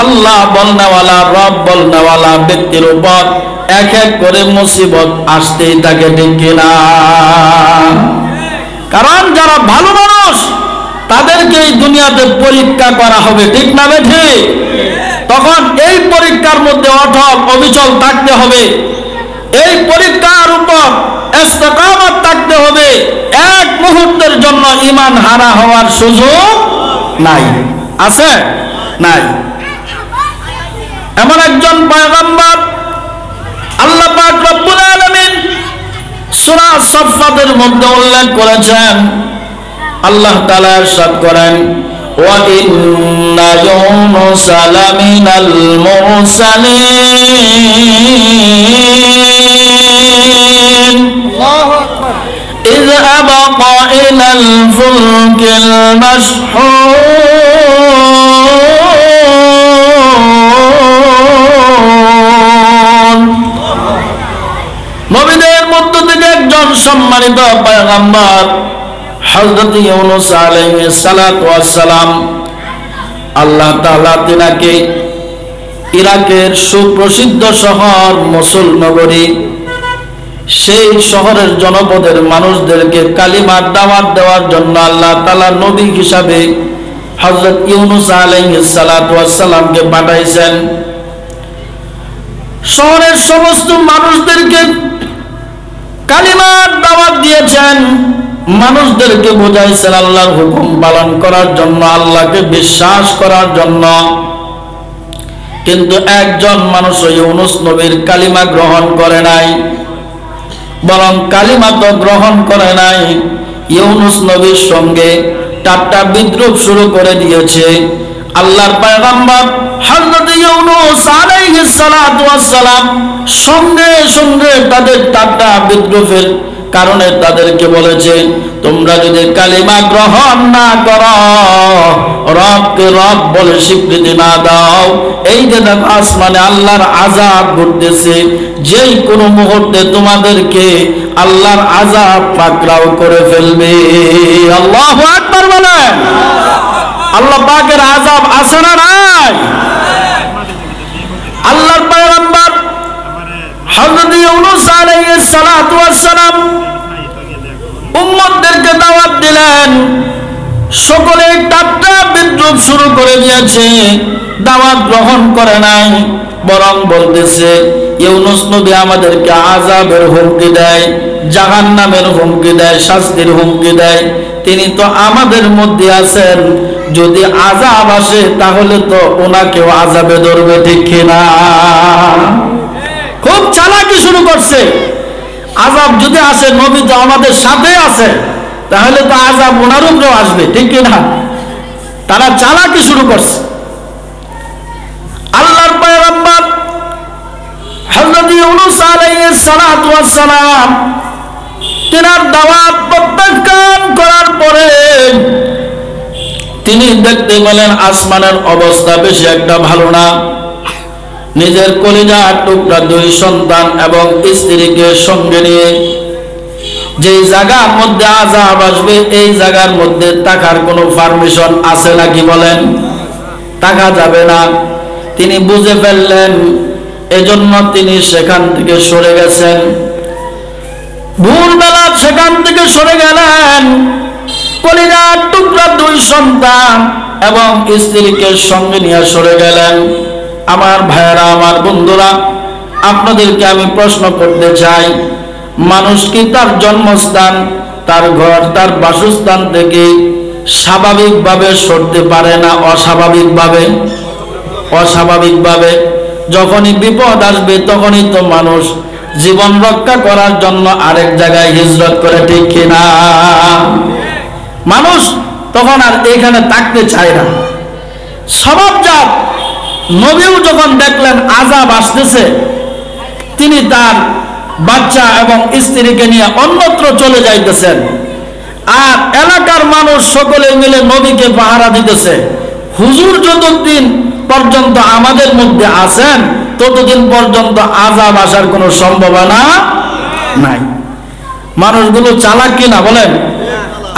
আল্লাহ বলনেওয়ালা, রব বলনেওয়ালা ব্যক্তির উপর এক এক করে মুসিবত আসতেই থাকে, ঠিক কিনা? কারণ যারা ভালো মানুষ তাদেরকে এই দুনিয়াতে পরীক্ষা করা হবে, ঠিক না বেঠিক? তখন এই পরীক্ষার মধ্যে অটল অবিচল থাকতে হবে, এই পরীক্ষার উপর ইস্তেকামত থাকতে হবে। এক মুহূর্তের জন্য ঈমান হারা হওয়ার সুযোগ নাই। আছে? নাই। এমন একজন পয়গম্বর আল্লাহ পাক রব্বুল আলামিন সূরা সাফফাতের মধ্যে উল্লেখ করেছেন। আল্লাহ তাআলা ইরশাদ করেন, ওয়া ইন্না ইউনুসা লামিনাল মুরসালিন আল্লাহু আকবার ইয আবাকা ইলাল ফুলকিল মাশহুন। নবীদের মধ্য থেকে একজন সম্মানিত পয়গম্বর হযরত ইউনূস আলাইহিস সালাতু ওয়াস সালাম, আল্লাহ তাআলা তিনাকে ইরাকের সুপ্রসিদ্ধ শহর মসুল নগরী, সেই শহরের জনপদের মানুষদেরকে কালিমার দাওয়াত দেওয়ার জন্য আল্লাহ তাআলা নবী হিসাবে হযরত ইউনূস আলাইহিস সালাতু ওয়াস সালামকে পাঠাইছেন। শহরের সমস্ত মানুষদেরকে কালিমার দাওয়াত দিয়েছেন, মানুষদেরকে বোঝাইছেন আল্লাহর হুকুম পালন করার জন্য, আল্লাহকে বিশ্বাস করার জন্য। কিন্তু একজন মানুষ ইউনূস নবীর কালিমা গ্রহণ করে নাই, বরং কালিমা তো গ্রহণ করে নাই, ইউনূস নবীর সঙ্গে ঠাট্টা বিদ্রূপ শুরু করে দিয়েছে। আল্লাহর পয়গম্বর হযরত ইউনূস আলাইহিস সালাতু ওয়াস সালাম সঙ্গে সঙ্গে তাদের ঠাট্টা বিদ্রূপের কারণে তাদেরকে বলেছে, তোমরা যদি কালিমা গ্রহণ না করো, রবকে রব বলে স্বীকৃতি না দাও, এই যে দেখো আসমানে আল্লাহর আযাব ঘটতেছে, যেই কোনো মুহূর্তে তোমাদেরকে আল্লাহর আযাব পাকড়াও করে ফেলবে। আল্লাহু আকবার বলেন। আল্লাহ পাকের আযাব আছে না নাই? আল্লাহর পয়গম্বর হযরত ইউনূস আলাইহিস সালাতু ওয়াস সালাম উম্মতদেরকে দাওয়াত দিলেন, সকলে ঠাট্টা বিদ্রূপ শুরু করে দিয়েছে, দাওয়াত গ্রহণ করে নাই, বরং বলতেছে ইউনূস নবী আমাদেরকে আযাবের হুমকি দেয়, জাহান্নামের হুমকি দেয়, শাস্তির হুমকি দেয়। তিনি তো আমাদের মধ্যে আছেন, যদি আযাব আসে তাহলে তো ওনাকেও আযাবে ধরবে, ঠিক কিনা? খুব চালাকি শুরু করছে। আযাব যদি আসে, নবী তো আমাদের সাথে আছে, তাহলে তো আযাব ওনার উপরেও আসবে, ঠিক কিনা? তারা চালাকি শুরু করছে। আল্লাহর পয়গম্বর হযরত ইউনূস আলাইহিস সালাতু ওয়াস সালাম তিনার দাওয়াত প্রত্যাখ্যান করার পরে তিনি দেখতে পেলেন আসমানের অবস্থা বেশি একটা ভালো না। নিজের কলিজার টুকরা দুই সন্তান এবং স্ত্রীকে সঙ্গে নিয়ে যেই জায়গার মধ্যে আযাব আসবে, এই জায়গার মধ্যে থাকার কোনো পারমিশন আছে নাকি বলেন? থাকা যাবে না। তিনি বুঝে ফেললেন, এজন্য তিনি সেখান থেকে সরে গেছেন। ভোরবেলা সেখান থেকে সরে গেলেন, কলিজার টুকরা দুই সন্তান এবং স্ত্রীকে সঙ্গে নিয়ে সরে গেলেন। আমার ভাইয়েরা, আমার বন্ধুরা, আপনাদেরকে আমি প্রশ্ন করতে চাই, মানুষ কি তার জন্মস্থান, তার ঘর, তার বাসস্থান থেকে স্বাভাবিকভাবে সরতে পারে না অস্বাভাবিকভাবে? অস্বাভাবিকভাবে। যখনই বিপদ আসবে তখনই তো মানুষ জীবন রক্ষা করার জন্য আরেক জায়গায় হিজরত করে, ঠিক কিনা? মানুষ তখন আর এখানে থাকতে চায় না, স্বভাবজাত। নবীও যখন দেখলেন আযাব আসতেছে, তিনি তার বাচ্চা এবং স্ত্রীকে নিয়ে অন্যত্র চলে যাইতেছেন। আর এলাকার মানুষ সকলে মিলে নবীকে পাহারা দিতেছে। হুজুর যতদিন পর্যন্ত আমাদের মধ্যে আছেন, ততদিন পর্যন্ত আযাব আসার কোনো সম্ভাবনা নাই। মানুষগুলো চালাক কিনা বলেন?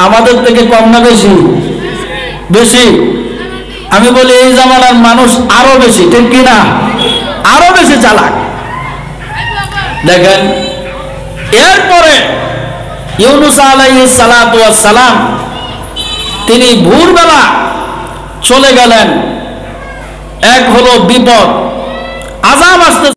আমাদের থেকে কম না বেশি? বেশি। আমি বলি এই জামানার মানুষ আরো বেশি, ঠিক কিনা? আরো বেশি চালাক। দেখেন, এরপরে ইউনূস আলাইহিস সালাতু ওয়াস সালাম তিনি ভোরবেলা চলে গেলেন। এক হলো বিপদ, আযাব আসতে